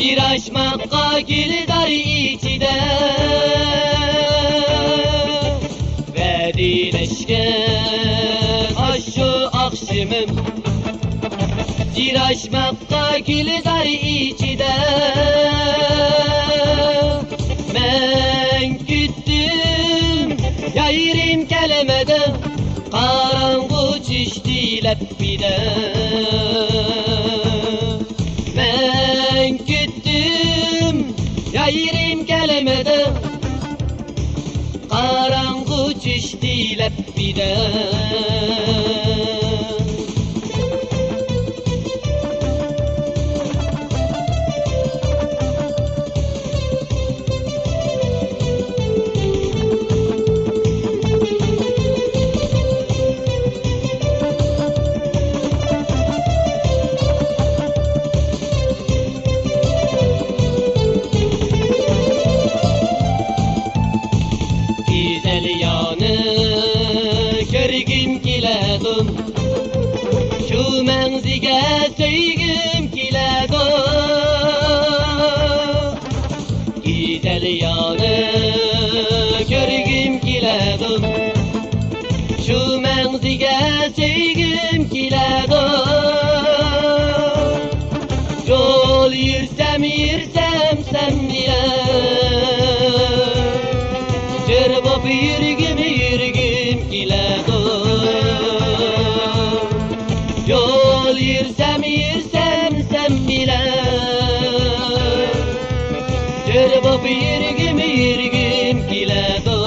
Ciraşmakka gildar içide ve dileşken aşu akşimim. Ciraşmakka gildar içide men küttüm yayrim kelemede karangu çişti leppide. Men küttüm yayrim kelemede karangu çişti leppide. Görgüm kiledim, şu menzige söygüm kiledim. Güzel yanı görgüm kiledim, şu menzige söygüm kiledim. Yol yürsem sen bile, cırbop yürgüm kiledim. Yol yürsem sen bile, cırbop yürgüm kiledim.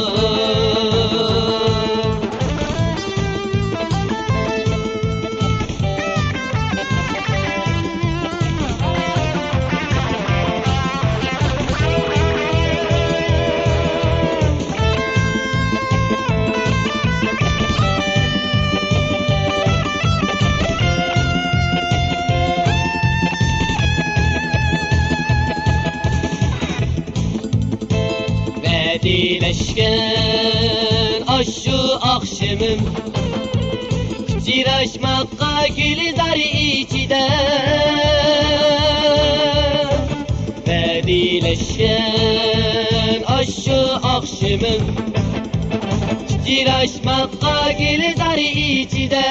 Dileşken aşu akşimim, ciraşmakka gildar içide ve dileşken aşu akşimim, ciraşmakka gildar içide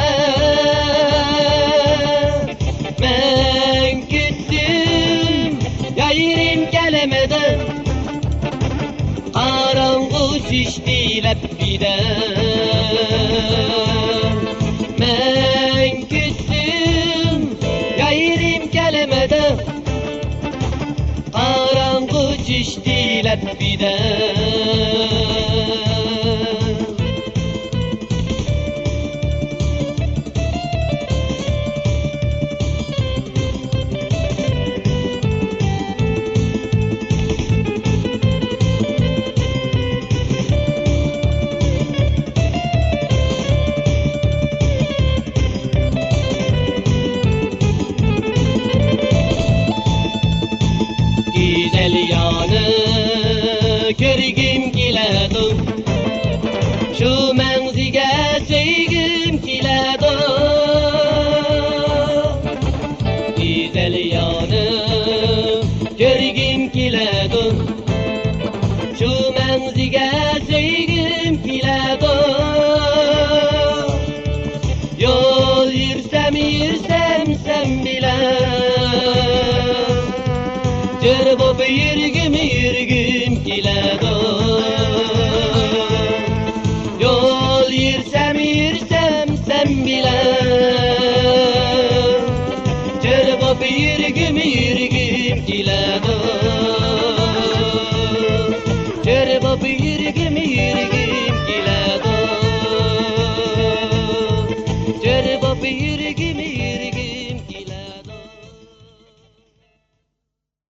men küttüm yayrim kelemeden karangu çişti leppide. Men küttüm yayrim kelemede karangu çişti leppide. Güzel yanı görgüm kiledim, şu menzige söygüm kiledim. Güzel yanı görgüm kiledim, şu menzige söygüm kiledim. Yol yürsem sen bile, cırbop yürgüm kiledim. Yol yürsem sen bile, cırbop yürgüm kiledim.